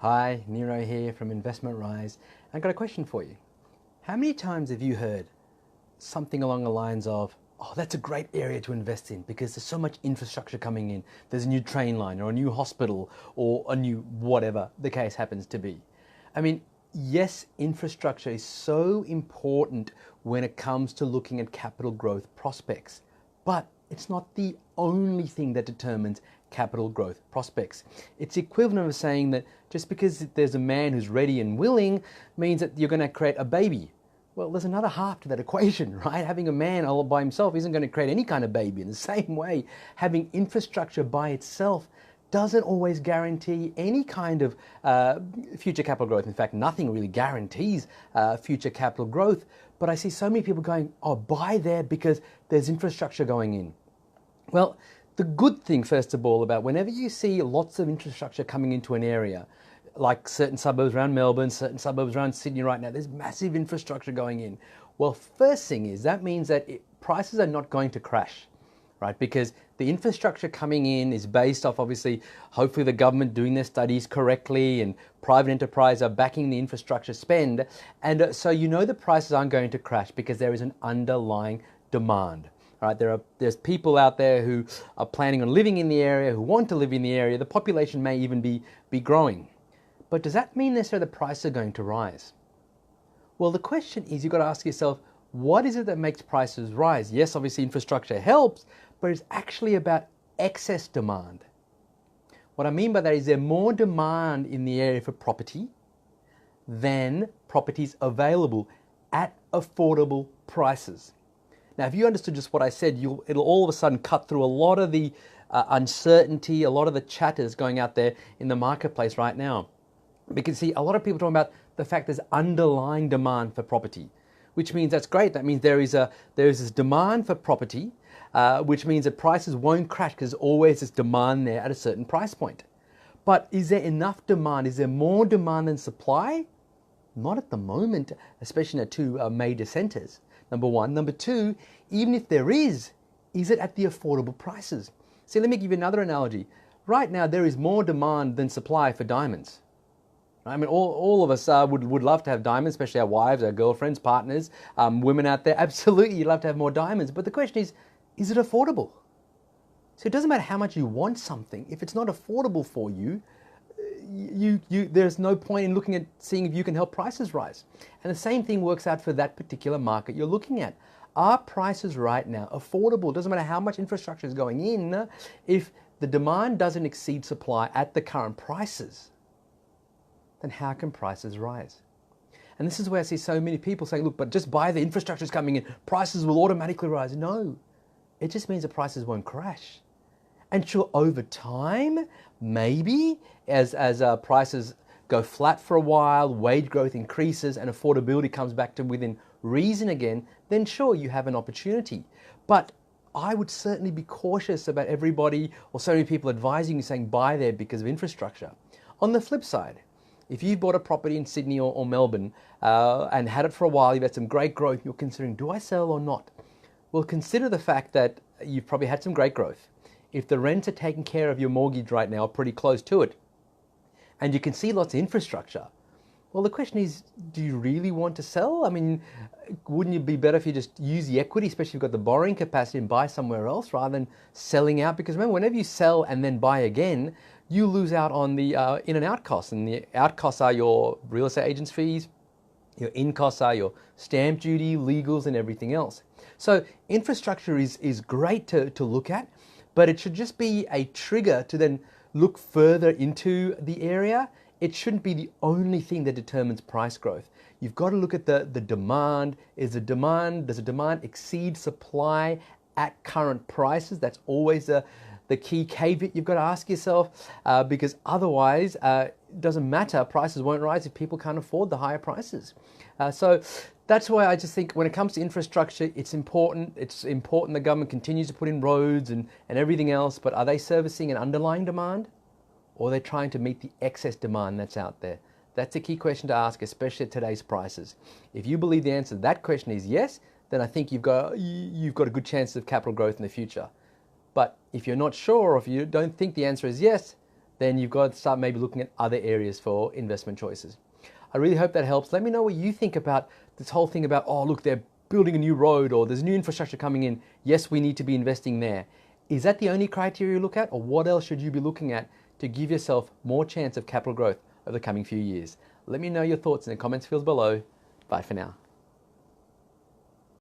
Hi, Nero here from Investment Rise. I've got a question for you. How many times have you heard something along the lines of, oh, that's a great area to invest in because there's so much infrastructure coming in. There's a new train line or a new hospital or a new whatever the case happens to be. I mean, yes, infrastructure is so important when it comes to looking at capital growth prospects, but it's not the only thing that determines capital growth prospects. It's equivalent of saying that just because there's a man who's ready and willing means that you're going to create a baby. Well, there's another half to that equation, right? Having a man all by himself isn't going to create any kind of baby. In the same way, having infrastructure by itself doesn't always guarantee any kind of future capital growth. In fact, nothing really guarantees future capital growth. But I see so many people going, oh, buy there because there's infrastructure going in. Well, the good thing, first of all, about whenever you see lots of infrastructure coming into an area, like certain suburbs around Melbourne, certain suburbs around Sydney right now, there's massive infrastructure going in. Well, first thing is that means that prices are not going to crash, right? Because the infrastructure coming in is based off, obviously, hopefully the government doing their studies correctly and private enterprise are backing the infrastructure spend. And so you know the prices aren't going to crash because there is an underlying demand. Right, there's people out there who are planning on living in the area, who want to live in the area. The population may even be growing. But does that mean necessarily the prices are going to rise? Well, the question is, you've got to ask yourself, what is it that makes prices rise? Yes, obviously infrastructure helps, but it's actually about excess demand. What I mean by that is there more demand in the area for property than properties available at affordable prices. Now, if you understood just what I said, it'll all of a sudden cut through a lot of the uncertainty, a lot of the chatters going out there in the marketplace right now. Because see, a lot of people talking about the fact there's underlying demand for property, which means that's great. That means there is this demand for property, which means that prices won't crash because there's always this demand there at a certain price point. But is there enough demand? Is there more demand than supply? Not at the moment, especially in the two major centres. Number one. Number two, even if there is it at the affordable prices? See, let me give you another analogy. Right now, there is more demand than supply for diamonds. I mean, all of us would love to have diamonds, especially our wives, our girlfriends, partners, women out there. Absolutely, you'd love to have more diamonds. But the question is it affordable? So it doesn't matter how much you want something. If it's not affordable for you, there's no point in looking at seeing if you can help prices rise. And the same thing works out for that particular market you're looking at. Are prices right now affordable? Doesn't matter how much infrastructure is going in. If the demand doesn't exceed supply at the current prices, then how can prices rise? And this is where I see so many people saying, look, but just buy the infrastructure is coming in, prices will automatically rise. No, it just means the prices won't crash. And sure, over time, maybe as prices go flat for a while, wage growth increases and affordability comes back to within reason again, then sure, you have an opportunity. But I would certainly be cautious about everybody or so many people advising you saying buy there because of infrastructure. On the flip side, if you've bought a property in Sydney or Melbourne and had it for a while, you've had some great growth, you're considering, do I sell or not? Well, consider the fact that you've probably had some great growth. If the rents are taking care of your mortgage right now, or pretty close to it, and you can see lots of infrastructure, well, the question is, do you really want to sell? I mean, wouldn't it be better if you just use the equity, especially if you've got the borrowing capacity, and buy somewhere else rather than selling out? Because remember, whenever you sell and then buy again, you lose out on the in and out costs. And the out costs are your real estate agent's fees, your in costs are your stamp duty, legals, and everything else. So infrastructure is great to look at, but it should just be a trigger to then look further into the area. It shouldn't be the only thing that determines price growth. You've got to look at the demand. Does the demand exceed supply at current prices? That's always the key caveat you've got to ask yourself, because otherwise it doesn't matter. Prices won't rise if people can't afford the higher prices. So that's why I just think when it comes to infrastructure, it's important. It's important the government continues to put in roads and everything else, but are they servicing an underlying demand? Or are they trying to meet the excess demand that's out there? That's a key question to ask, especially at today's prices. If you believe the answer to that question is yes, then I think you've got a good chance of capital growth in the future. But if you're not sure, or if you don't think the answer is yes, then you've got to start maybe looking at other areas for investment choices. I really hope that helps. Let me know what you think about this whole thing about, oh, look, they're building a new road or there's new infrastructure coming in. Yes, we need to be investing there. Is that the only criteria you look at, or what else should you be looking at to give yourself more chance of capital growth over the coming few years? Let me know your thoughts in the comments field below. Bye for now.